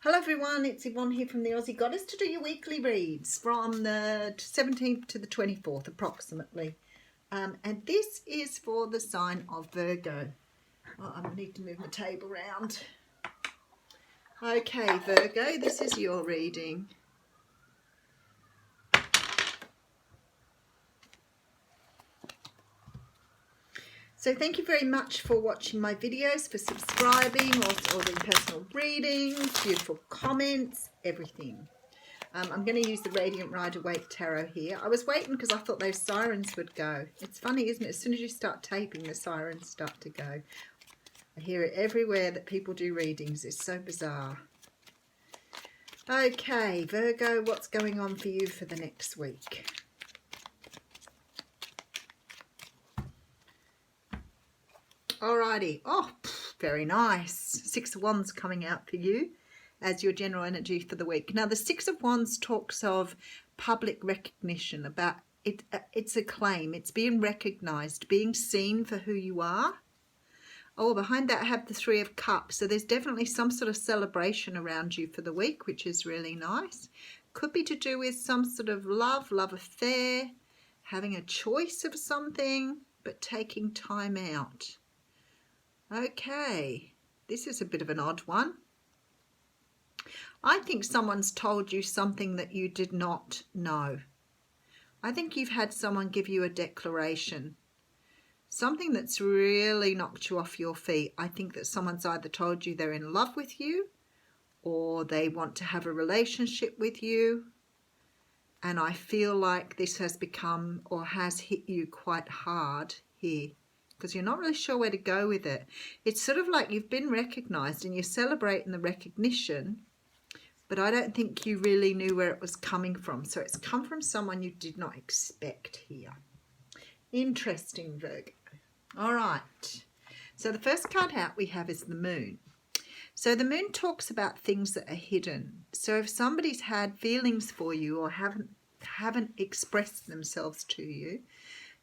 Hello everyone, it's Yvonne here from the Aussie Goddess to do your weekly reads from the 17th to the 24th approximately. And this is for the sign of Virgo. Oh, I need to move my table around. Okay, Virgo, this is your reading. So thank you very much for watching my videos, for subscribing, or doing personal readings, beautiful comments, everything. I'm going to use the Radiant Rider-Waite Tarot here. I was waiting because I thought those sirens would go. It's funny, isn't it? As soon as you start taping, the sirens start to go. I hear it everywhere that people do readings. It's so bizarre. Okay, Virgo, what's going on for you for the next week? Alrighty. Oh, very nice. Six of Wands coming out for you as your general energy for the week. Now, the Six of Wands talks of public recognition, about it. It's a claim. It's being recognized, being seen for who you are. Oh, behind that I have the Three of Cups. So there's definitely some sort of celebration around you for the week, which is really nice. Could be to do with some sort of love affair, having a choice of something, but taking time out. Okay, this is a bit of an odd one. I think someone's told you something that you did not know. I think you've had someone give you a declaration, something that's really knocked you off your feet. I think that someone's either told you they're in love with you or they want to have a relationship with you. And I feel like this has become or has hit you quite hard here, because you're not really sure where to go with it. It's sort of like you've been recognized and you're celebrating the recognition, but I don't think you really knew where it was coming from. So it's come from someone you did not expect here. Interesting, Virgo. All right. So the first card out we have is the Moon. So the Moon talks about things that are hidden. So if somebody's had feelings for you or haven't expressed themselves to you,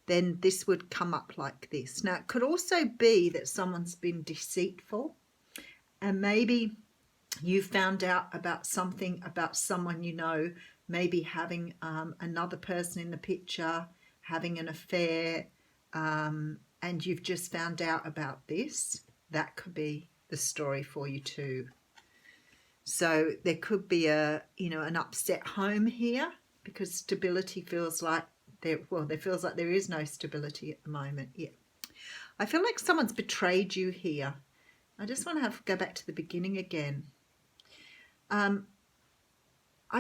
then this would come up like this. Now, it could also be that someone's been deceitful, and maybe you found out about something about someone you know, maybe having another person in the picture, having an affair, and you've just found out about this. That could be the story for you too. So there could be an upset home here, because stability feels like there feels like there is no stability at the moment. Yeah, I feel like someone's betrayed you here. I just want to go back to the beginning again. I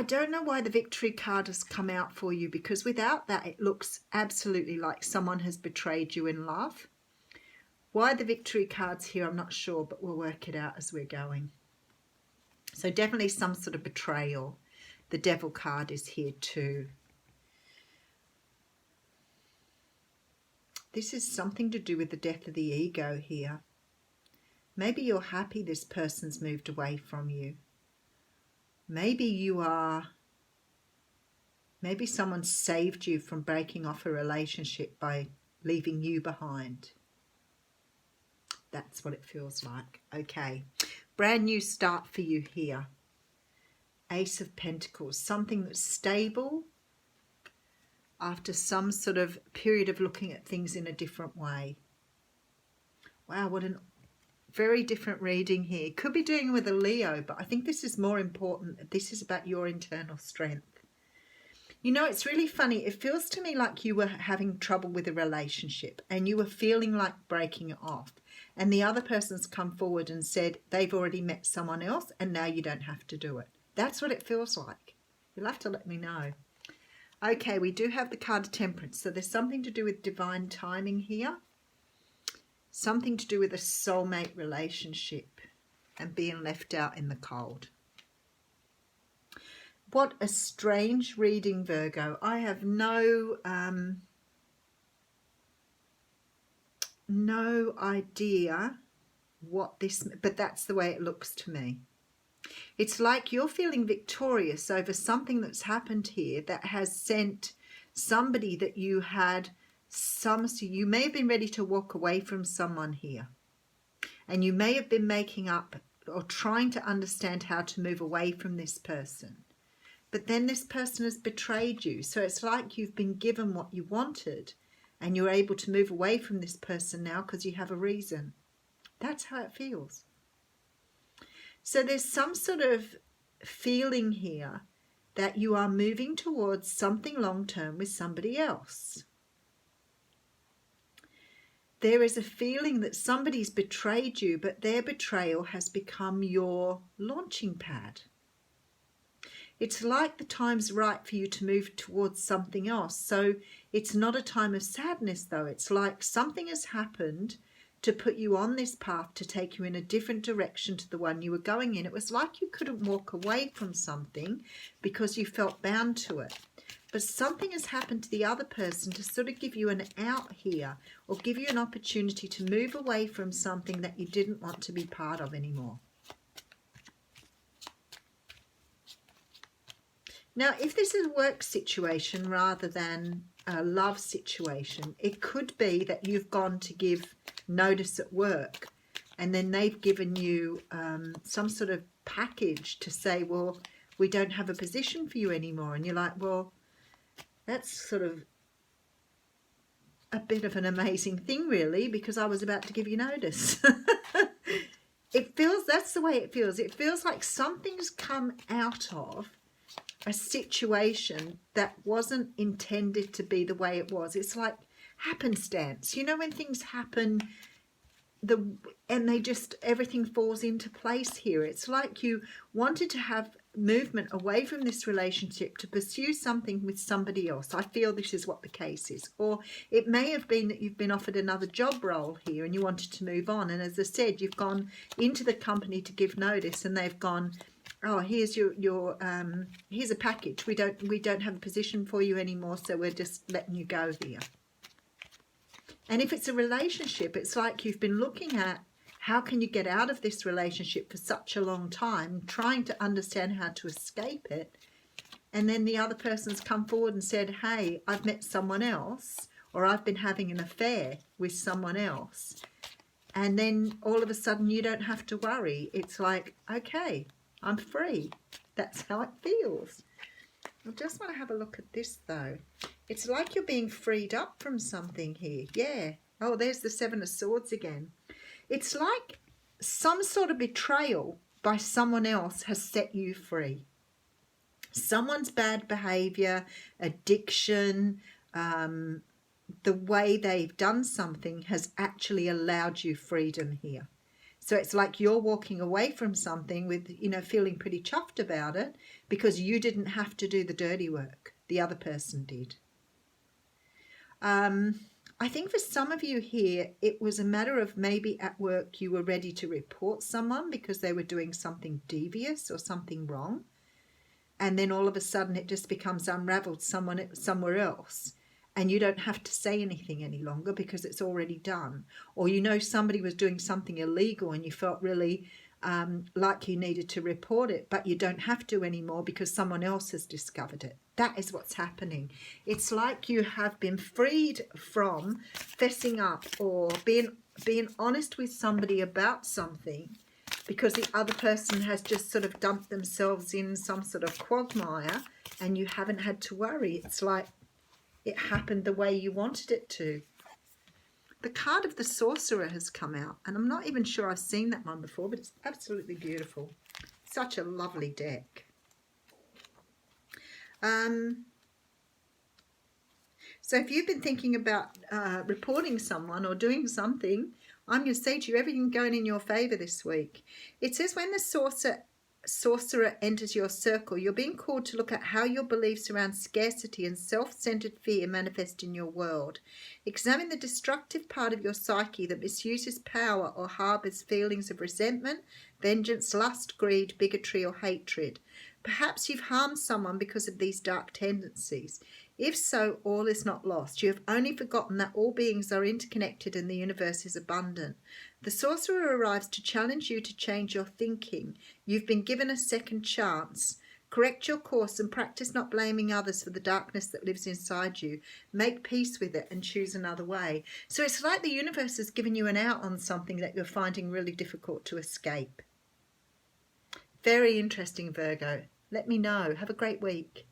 don't know why the Victory card has come out for you, because without that it looks absolutely like someone has betrayed you in love. Why the Victory card's here, I'm not sure, but we'll work it out as we're going. So definitely some sort of betrayal. The Devil card is here too. This is something to do with the death of the ego here. Maybe you're happy this person's moved away from you. Maybe someone saved you from breaking off a relationship by leaving you behind. That's what it feels like. Okay, brand new start for you here. Ace of Pentacles, something that's stable after some sort of period of looking at things in a different way. Wow, what a very different reading here. Could be doing with a Leo, but I think this is more important. This is about your internal strength. You know, it's really funny. It feels to me like you were having trouble with a relationship and you were feeling like breaking it off. And the other person's come forward and said they've already met someone else and now you don't have to do it. That's what it feels like. You'll have to let me know. Okay, we do have the card of Temperance. So there's something to do with divine timing here. Something to do with a soulmate relationship and being left out in the cold. What a strange reading, Virgo. I have no idea what this, but that's the way it looks to me. It's like you're feeling victorious over something that's happened here that has sent somebody that you had so you may have been ready to walk away from someone here, and you may have been making up or trying to understand how to move away from this person. But then this person has betrayed you. So it's like you've been given what you wanted and you're able to move away from this person now because you have a reason. That's how it feels. So there's some sort of feeling here that you are moving towards something long-term with somebody else. There is a feeling that somebody's betrayed you, but their betrayal has become your launching pad. It's like the time's right for you to move towards something else. So it's not a time of sadness, though. It's like something has happened to put you on this path to take you in a different direction to the one you were going in. It was like you couldn't walk away from something because you felt bound to it. But something has happened to the other person to sort of give you an out here, or give you an opportunity to move away from something that you didn't want to be part of anymore. Now, if this is a work situation rather than a love situation, it could be that you've gone to give notice at work and then they've given you some sort of package to say, well, we don't have a position for you anymore. And you're like, well, that's sort of a bit of an amazing thing, really, because I was about to give you notice. That's the way it feels. It feels like something's come out of a situation that wasn't intended to be the way it was. It's like happenstance. You know, when things happen and they just, everything falls into place here. It's like you wanted to have movement away from this relationship to pursue something with somebody else. I feel this is what the case is. Or it may have been that you've been offered another job role here and you wanted to move on. And as I said, you've gone into the company to give notice and they've gone, oh, here's here's a package. We don't have a position for you anymore, so we're just letting you go here. And if it's a relationship, it's like you've been looking at how can you get out of this relationship for such a long time, trying to understand how to escape it. And then the other person's come forward and said, hey, I've met someone else, or I've been having an affair with someone else. And then all of a sudden you don't have to worry. It's like, okay, I'm free. That's how it feels. I just want to have a look at this, though. It's like you're being freed up from something here. Yeah. Oh, there's the Seven of Swords again. It's like some sort of betrayal by someone else has set you free. Someone's bad behavior, addiction, the way they've done something has actually allowed you freedom here. So it's like you're walking away from something with, feeling pretty chuffed about it because you didn't have to do the dirty work. The other person did. I think for some of you here, it was a matter of maybe at work you were ready to report someone because they were doing something devious or something wrong. And then all of a sudden it just becomes unraveled somewhere else. And you don't have to say anything any longer because it's already done. Or somebody was doing something illegal and you felt really like you needed to report it, but you don't have to anymore because someone else has discovered it. That is what's happening. It's like you have been freed from fessing up or being honest with somebody about something because the other person has just sort of dumped themselves in some sort of quagmire and you haven't had to worry. It's like it happened the way you wanted it to. The card of the Sorcerer has come out, and I'm not even sure I've seen that one before, but it's absolutely beautiful. Such a lovely deck. So if you've been thinking about reporting someone or doing something, I'm going to say to you, everything going in your favour this week. It says when the sorcerer enters your circle, you're being called to look at how your beliefs around scarcity and self-centered fear manifest in your world. Examine the destructive part of your psyche that misuses power or harbours feelings of resentment, vengeance, lust, greed, bigotry or hatred. Perhaps you've harmed someone because of these dark tendencies. If so, all is not lost. You have only forgotten that all beings are interconnected and the universe is abundant. The sorcerer arrives to challenge you to change your thinking. You've been given a second chance. Correct your course and practice not blaming others for the darkness that lives inside you. Make peace with it and choose another way. So it's like the universe has given you an out on something that you're finding really difficult to escape. Very interesting, Virgo. Let me know. Have a great week.